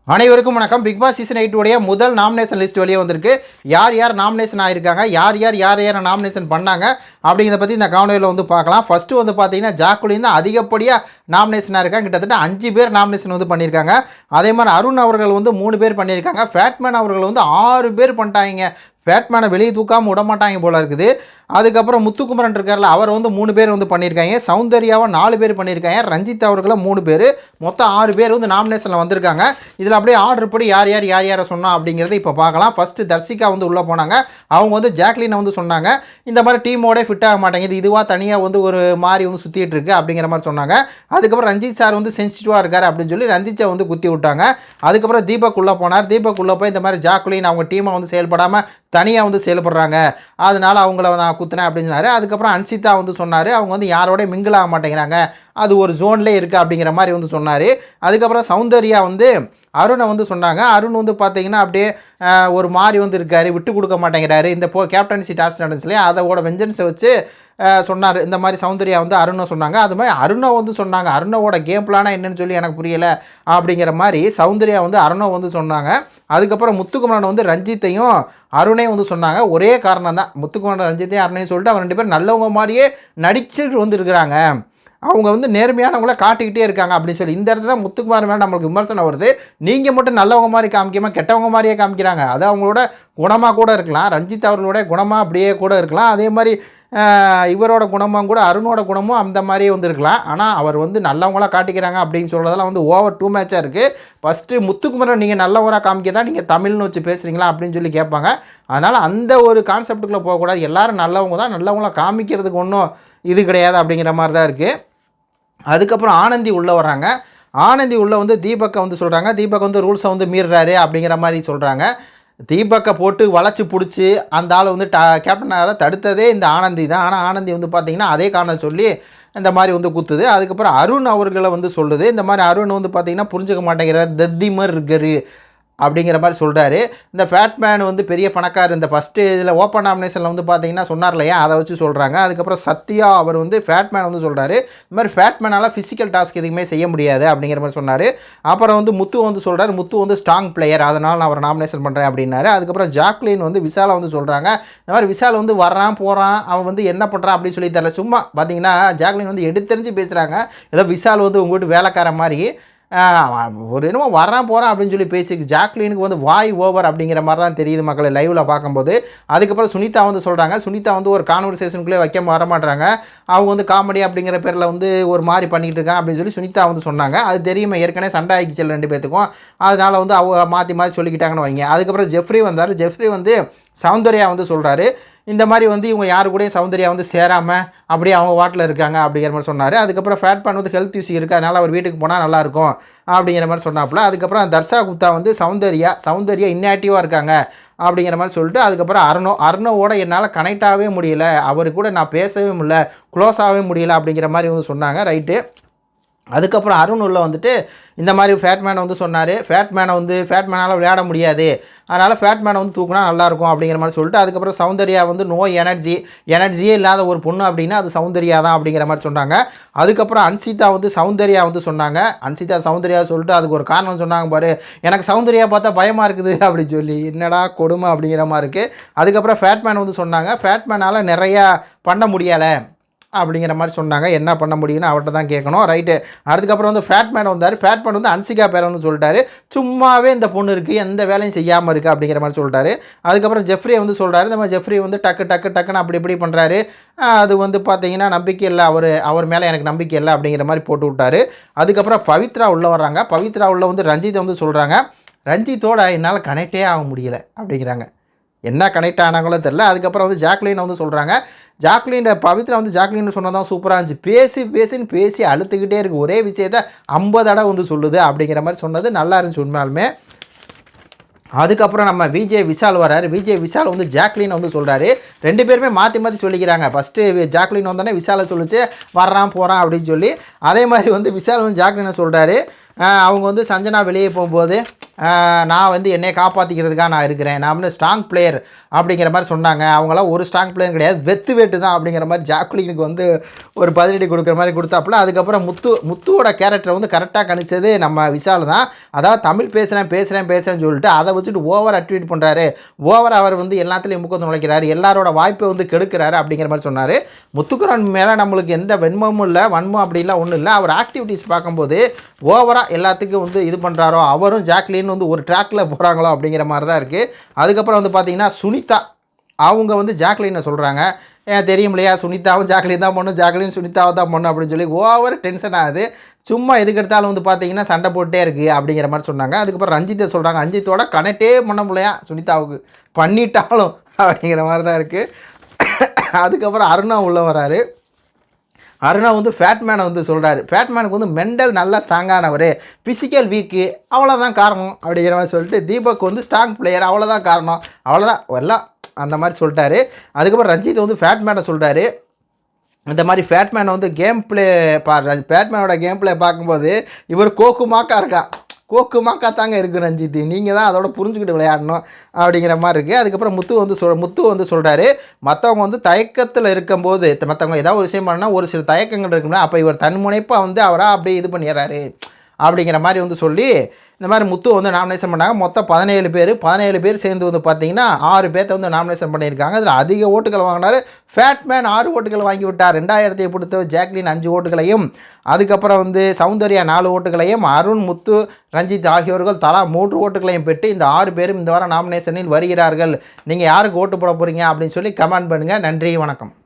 அனைவருக்கும் வணக்கம். Big Boss season 8 உடைய முதல் நாமினேஷன் லிஸ்ட் வெளியே வந்திருக்கு. யார் யார் நாமினேஷன் ஆகியிருக்காங்க, யார் யார் நாமினேஷன் பண்ணாங்க அப்படிங்கிறத பற்றி இந்த காணொலியில் வந்து பார்க்கலாம். ஃபஸ்ட்டு வந்து பார்த்தீங்கன்னா ஜாக்குலின் தான் அதிகப்படியாக நாமினேஷனாக இருக்காங்க. கிட்டத்தட்ட 5 பேர் நாமினேஷன் வந்து பண்ணியிருக்காங்க. அதே மாதிரி அருண் அவர்கள் வந்து 3 பேர் பண்ணியிருக்காங்க. ஃபேட்மேன் அவர்கள் வந்து 6 பேர் பண்ணிட்டாங்க. ஃபேட்மேனை வெளியே தூக்காமல் விடமாட்டாங்க போல இருக்குது. அதுக்கப்புறம் முத்துக்குமரன் இருக்கார்ல, அவர் வந்து 3 பேர் வந்து பண்ணியிருக்காங்க. சௌந்தர்யாவை 4 பேர் பண்ணியிருக்காங்க. ரஞ்சித் அவர்களை 3 பேர், மொத்தம் 6 பேர் வந்து நாமினேஷனில் வந்திருக்காங்க. இதில் அப்படியே ஆர்டர் படி யார் யாரை சொன்னோம் அப்படிங்கிறத இப்போ பார்க்கலாம். ஃபஸ்ட்டு தர்சிகா வந்து உள்ளே போனாங்க. அவங்க வந்து ஜாக்லினை வந்து சொன்னாங்க, இந்த மாதிரி டீமோட ஃபிட் ஆக மாட்டேங்குது, இதுவாக தனியாக வந்து ஒரு மாதிரி வந்து சுற்றிட்டு இருக்கு அப்படிங்கிற மாதிரி சொன்னாங்க. அதுக்கப்புறம் ரஞ்சித் சார் வந்து சென்சிட்டிவாக இருக்கார் அப்படின்னு சொல்லி ரஞ்சித்தை வந்து குத்தி விட்டாங்க. அதுக்கப்புறம் தீபக் உள்ளே போனார். தீபக் உள்ளே போய் இந்த மாதிரி ஜாக்லின் அவங்க டீமை வந்து செயல்படாமல் தனியாக வந்து செயல்படுறாங்க, அதனால் அவங்கள நான் குத்துனேன் அப்படின்னு சொன்னார். அதுக்கப்புறம் அன்சிதா வந்து சொன்னார், அவங்க வந்து யாரோட மிங்கிள் ஆக மாட்டேங்கிறாங்க, அது ஒரு ஜோன்லேயே இருக்குது அப்படிங்கிற மாதிரி வந்து சொன்னார். அதுக்கப்புறம் சௌந்தர்யா வந்து அருணை வந்து சொன்னாங்க. அருண் வந்து பார்த்தீங்கன்னா அப்படியே ஒரு மாதிரி வந்து இருக்கார், விட்டு கொடுக்க மாட்டேங்கிறாரு. இந்த கேப்டன்சி டாஸ்க் நடந்துச்சுலையே அதோட வெஞ்சன்ஸை வச்சு சொன்னார். இந்த மாதிரி சௌந்தர்யா வந்து அருணை சொன்னாங்க. அது மாதிரி அருணை வந்து சொன்னாங்க, அருணோட கேம் பிளானா என்னன்னு சொல்லி எனக்கு புரியலை அப்படிங்கிற மாதிரி சௌந்தர்யா வந்து அருணை வந்து சொன்னாங்க. அதுக்கப்புறம் முத்துக்குமரன் வந்து ரஞ்சித்தையும் அருணையும் வந்து சொன்னாங்க. ஒரே காரணம் தான், முத்துக்குமரன் ரஞ்சித்தையும் அருணையும் சொல்லிட்டு அவங்க 2 பேரும் நல்லவங்க மாதிரியே நடிச்சுட்டு வந்து இருக்கிறாங்க, அவங்க வந்து நேர்மையானவங்கள காட்டிக்கிட்டே இருக்காங்க அப்படின்னு சொல்லி இந்த இடத்துல தான் முத்துக்குமார் மேலே நம்மளுக்கு விமர்சனம் வருது. நீங்கள் மட்டும் நல்லவங்க மாதிரி காமிக்காமல் கெட்டவங்க மாதிரியே காமிக்கிறாங்க. அது அவங்களோட குணமாக கூட இருக்கலாம், ரஞ்சித் அவர்களோட குணமாக அப்படியே கூட இருக்கலாம். அதே மாதிரி இவரோட குணமும் கூட அருணோட குணமும் அந்த மாதிரியே வந்து இருக்கலாம். ஆனால் அவர் வந்து நல்லவங்களாக காட்டிக்கிறாங்க அப்படின்னு சொல்கிறதெல்லாம் வந்து ஓவர் டூ மேட்சாக இருக்குது. ஃபஸ்ட்டு முத்துக்குமரன் நீங்கள் நல்லவராக காமிக்க தான் நீங்கள் தமிழ்னு வச்சு பேசுகிறீங்களா அப்படின்னு சொல்லி கேட்பாங்க. அதனால் அந்த ஒரு கான்செப்டுக்குள்ளே போகக்கூடாது. எல்லோரும் நல்லவங்க தான், நல்லவங்களாக காமிக்கிறதுக்கு ஒன்றும் இது கிடையாது அப்படிங்கிற மாதிரி தான் இருக்குது. அதுக்கப்புறம் ஆனந்தி உள்ளே வராங்க. ஆனந்தி உள்ளே வந்து தீபக்கை வந்து சொல்கிறாங்க, தீபக் வந்து ரூல்ஸை வந்து மீறுறாரு அப்படிங்கிற மாதிரி சொல்கிறாங்க. தீபக்கை போட்டு வளைச்சி பிடிச்சி அந்த ஆள் வந்து கேப்டனாக தடுத்ததே இந்த ஆனந்தி தான். ஆனால் ஆனந்தி வந்து பார்த்திங்கன்னா அதே காரணம் சொல்லி இந்த மாதிரி வந்து குத்துது. அதுக்கப்புறம் அருண் அவர்களை வந்து சொல்லுது, இந்த மாதிரி அருண் வந்து பார்த்திங்கன்னா புரிஞ்சுக்க மாட்டேங்கிற தத்திமர் இருக்காரு அப்படிங்கிற மாதிரி சொல்கிறாரு. இந்த ஃபேட்மேன் வந்து பெரிய பணக்கார், இந்த ஃபஸ்ட்டு இதில் ஓப்பன் நாமினேஷனில் வந்து பார்த்தீங்கன்னா சொன்னார் இல்லையா, அதை வச்சு சொல்கிறாங்க. அதுக்கப்புறம் சத்யா அவர் வந்து ஃபேட்மேன் வந்து சொல்கிறாரு, இந்த மாதிரி ஃபேட்மேனால் ஃபிசிக்கல் டாஸ்க் எதுவுமே செய்ய முடியாது அப்படிங்கிற மாதிரி சொன்னார். அப்புறம் வந்து முத்து வந்து சொல்கிறார், முத்து வந்து ஸ்ட்ராங் பிளேயர், அதனால் நான் அவரை நாமினேஷன் பண்ணுறேன் அப்படின்னாரு. அதுக்கப்புறம் ஜாக்லின் வந்து விஷாலை வந்து சொல்கிறாங்க, இந்த மாதிரி விஷால் வந்து வர்றான் போகிறான், அவன் வந்து என்ன பண்ணுறான் அப்படின்னு சொல்லி தரல. சும்மா பார்த்தீங்கன்னா ஜாக்லின் வந்து எடுத்தெறிஞ்சு பேசுகிறாங்க, ஏதோ விஷால் வந்து உங்கள்கிட்ட வேலைக்கார மாதிரி ஒரு என்னமோ வரான் போகிறான் அப்படின்னு சொல்லி பேசி ஜாக்லினுக்கு வந்து வாய் ஓவர் அப்படிங்கிற மாதிரி தான் தெரியுது மக்களை லைவில் பார்க்கும்போது. அதுக்கப்புறம் சுனிதா வந்து சொல்கிறாங்க, சுனிதா வந்து ஒரு கான்வர்சேஷனுக்குள்ளே வைக்க வரமாட்டாங்க, அவங்க வந்து காமெடி அப்படிங்கிற பேரில் வந்து ஒரு மாதிரி பண்ணிக்கிட்டு இருக்காங்க அப்படின்னு சொல்லி சுனிதா வந்து சொன்னாங்க. அது தெரியுமா, ஏற்கனவே சண்டை ஆகிச்சு 2 பேத்துக்கும், அதனால் வந்து அவங்க மாற்றி சொல்லிக்கிட்டாங்கன்னு வைங்க. அதுக்கப்புறம் ஜெஃப்ரி வந்தார். ஜெஃப்ரி வந்து சௌந்தர்யா வந்து சொல்கிறாரு, இந்த மாதிரி வந்து இவங்க யாரு கூடயும் சௌந்தர்யா வந்து சேராமல் அப்படியே அவங்க வாட்டில் இருக்காங்க அப்படிங்கிற மாதிரி சொன்னார். அதுக்கப்புறம் ஃபேட்மேன் வந்து ஹெல்த் இஷ்யூ இருக்குது, அதனால் அவர் வீட்டுக்கு போனால் நல்லாயிருக்கும் அப்படிங்கிற மாதிரி சொன்னாப்புல. அதுக்கப்புறம் தர்ஷா குப்தா வந்து சௌந்தர்யா இன்ஆக்டிவாக இருக்காங்க அப்படிங்கிற மாதிரி சொல்லிட்டு, அதுக்கப்புறம் அருணோட என்னால் கனெக்ட் ஆகவே முடியல, அவர் கூட நான் பேசவே முடியல, க்ளோஸ் ஆகவே முடியல அப்படிங்கிற மாதிரி வந்து சொன்னாங்க. ரைட்டு. அதுக்கப்புறம் அருண் உள்ள வந்துட்டு இந்த மாதிரி ஃபேட்மேனை வந்து சொன்னார், ஃபேட்மேனால் விளையாட முடியாது, அதனால் ஃபேட்மேனை வந்து தூக்குனா நல்லாயிருக்கும் அப்படிங்கிற மாதிரி சொல்லிட்டு, அதுக்கப்புறம் சௌந்தர்யா வந்து நோ எனர்ஜியே இல்லாத ஒரு பொண்ணு அப்படின்னா அது சௌந்தர்யா தான் அப்படிங்கிற மாதிரி சொன்னாங்க. அதுக்கப்புறம் அன்சிதா வந்து சௌந்தர்யா வந்து சொன்னாங்க, சௌந்தர்யா சொல்லிட்டு அதுக்கு ஒரு காரணம் சொன்னாங்க பாரு, எனக்கு சௌந்தர்யா பார்த்தா பயமாக இருக்குது அப்படின்னு சொல்லி, என்னடா கொடுமை அப்படிங்கிற மாதிரி இருக்குது. அதுக்கப்புறம் ஃபேட்மேன் வந்து சொன்னாங்க, ஃபேட்மேனால் நிறையா பண்ண முடியலை அப்படிங்கிற மாதிரி சொன்னாங்க. என்ன பண்ண முடியும்னு அவர்கிட்ட தான் கேட்கணும். ரைட்டு. அதுக்கப்புறம் வந்து ஃபேட்மேன் வந்தார். ஃபேட்மேன் வந்து அன்சிகா பேரை வந்து சொல்லிட்டாரு, சும்மாவே இந்த பொண்ணு இருக்குது, எந்த வேலையும் செய்யாமல் இருக்குது அப்படிங்கிற மாதிரி சொல்லிட்டாரு. அதுக்கப்புறம் ஜெஃப்ரியை வந்து சொல்கிறாரு, இந்த மாதிரி ஜெஃப்ரி வந்து டக்குன்னு அப்படி இப்படி பண்ணுறாரு, அது வந்து பார்த்தீங்கன்னா நம்பிக்கை இல்லை, அவர் மேலே எனக்கு நம்பிக்கை இல்லை அப்படிங்கிற மாதிரி போட்டு விட்டார். அதுக்கப்புறம் பவித்ரா உள்ளே வர்றாங்க. பவித்ரா உள்ளே வந்து ரஞ்சித்தை வந்து சொல்கிறாங்க, ரஞ்சித்தோட என்னால் கனெக்டே ஆக முடியலை அப்படிங்கிறாங்க. என்ன கனெக்ட் ஆனாங்களோ தெரில. அதுக்கப்புறம் வந்து ஜாக்லினை வந்து சொல்கிறாங்க, பவித்ரா வந்து ஜாக்லின்னு சொன்னதான் சூப்பராக இருந்துச்சு, பேசி அழுத்துக்கிட்டே இருக்குது, ஒரே விஷயத்தை 50 தடவை வந்து சொல்லுது அப்படிங்கிற மாதிரி சொன்னது நல்லா இருந்துச்சு உண்மையாலுமே. அதுக்கப்புறம் நம்ம விஜய் விஷால் வராரு. விஜய் விஷால் வந்து ஜாக்லினை வந்து சொல்கிறாரு, 2 பேருமே மாற்றி சொல்லிக்கிறாங்க. ஃபஸ்ட்டு ஜாக்லின் வந்தோடனே விஷாலை சொல்லிச்சு வர்றான் போகிறான் அப்படின்னு சொல்லி, அதே மாதிரி வந்து விஷால் வந்து ஜாக்லினை சொல்கிறாரு, அவங்க வந்து சஞ்சனா வெளியே போகும்போது நான் வந்து என்னை காப்பாற்றிக்கிறதுக்காக நான் இருக்கிறேன், நான் வந்து ஸ்ட்ராங் பிளேயர் அப்படிங்கிற மாதிரி சொன்னாங்க. அவங்களாம் ஒரு ஸ்ட்ராங் பிளேயர் கிடையாது, வெத்து வேட்டு தான் அப்படிங்கிற மாதிரி ஜாக்குலினுக்கு வந்து ஒரு பதிலடி கொடுக்குற மாதிரி கொடுத்தாப்புல. அதுக்கப்புறம் முத்துவோட கேரக்டரை வந்து கரெக்டாக கணிச்சது நம்ம விஷால் தான். அதாவது தமிழ் பேசுகிறேன்னு சொல்லிட்டு அதை வச்சுட்டு ஓவர் அட்வீட் பண்ணுறாரு, ஓவர் அவர் வந்து எல்லாத்துலேயும் முக்கத்து நுழைக்கிறாரு, எல்லாரோட வாய்ப்பை வந்து கெடுக்கிறாரு அப்படிங்கிற மாதிரி சொன்னார். முத்துக்குமரன் மேலே நம்மளுக்கு எந்த வெண்மமும் இல்லை, வன்மம் அப்படின்லாம் ஒன்றும் இல்லை. அவர் ஆக்டிவிட்டீஸ் பார்க்கும்போது ஓவராக எல்லாத்துக்கும் வந்து இது பண்ணுறாரோ, அவரும் ஜாக்லின் வந்து ஒரு ட்ராக்கில் போகிறாங்களோ அப்படிங்கிற மாதிரி தான் இருக்குது. அதுக்கப்புறம் வந்து பார்த்திங்கன்னா சுனிதா அவங்க வந்து ஜாக்லினை சொல்கிறாங்க, தெரியும் இல்லையா சுனிதாவும் ஜாக்லின் தான் பண்ணும், ஜாக்லின் சுனிதாவை தான் பண்ணும் அப்படின்னு சொல்லி ஓவர் டென்ஷன் ஆகுது. சும்மா எதுக்கு எடுத்தாலும் வந்து பார்த்தீங்கன்னா சண்டை போட்டே இருக்குது அப்படிங்கிற மாதிரி சொன்னாங்க. அதுக்கப்புறம் ரஞ்சித்தை சொல்கிறாங்க, ரஞ்சித்தோட கனெக்டே பண்ண முடியலையா சுனிதாவுக்கு, பண்ணிட்டாலும் அப்படிங்கிற மாதிரி தான் இருக்குது. அதுக்கப்புறம் அருணா உள்ளே வராரு. அருணா வந்து ஃபேட்மேனை வந்து சொல்கிறாரு, ஃபேட்மேனுக்கு வந்து மெண்டல் நல்லா ஸ்ட்ராங்கானவர், ஃபிசிக்கல் வீக்கு அவ்வளோதான் காரணம் அப்படிங்கிற மாதிரி சொல்லிட்டு, தீபக் வந்து ஸ்ட்ராங் பிளேயர் அவ்வளோதான் காரணம், அவ்வளோதான் எல்லாம் அந்த மாதிரி சொல்லிட்டாரு. அதுக்கப்புறம் ரஞ்சித் வந்து ஃபேட்மேனை சொல்கிறாரு, இந்த மாதிரி ஃபேட்மேனை வந்து கேம் பிளே ஃபேட்மேனோட கேம் பிளே பார்க்கும்போது இவர் கோக்குமாக்கா இருக்கான், கோக்குமாக்கா தாங்க இருக்குது ரஞ்சித், நீங்கள் தான் அதோட புரிஞ்சுக்கிட்டு விளையாடணும் அப்படிங்கிற மாதிரி இருக்குது. அதுக்கப்புறம் முத்து வந்து சொல்கிறாரு, மற்றவங்க வந்து தயக்கத்தில் இருக்கும்போது மற்றவங்க ஏதாவது ஒரு விஷயம் பண்ணால் ஒரு சில தயக்கங்கள் இருக்குன்னா அப்போ இவர் தன்முனைப்பாக வந்து அவராக அப்படியே இது பண்ணிடுறாரு அப்படிங்கிற மாதிரி வந்து சொல்லி இந்த மாதிரி முத்து வந்து நாமினேஷன் பண்ணாங்க. மொத்தம் 17 பேர் சேர்ந்து வந்து பார்த்திங்கன்னா 6 பேர்த்த வந்து நாமினேஷன் பண்ணியிருக்காங்க. அதில் அதிக ஓட்டுகள் வாங்கினார் ஃபேட்மேன், 6 ஓட்டுகள் வாங்கி விட்டார். 2000 கொடுத்த ஜாக்லின் 5 ஓட்டுகளையும், அதுக்கப்புறம் வந்து சௌந்தர்யா 4 ஓட்டுகளையும், அருண், முத்து, ரஞ்சித் ஆகியோர்கள் தலா 3 ஓட்டுகளையும் பெற்று இந்த 6 பேரும் இந்த வாரம் நாமினேஷனில் வருகிறார்கள். நீங்கள் யாருக்கு ஓட்டு போட போகிறீங்க அப்படின்னு சொல்லி கமெண்ட் பண்ணுங்கள். நன்றி, வணக்கம்.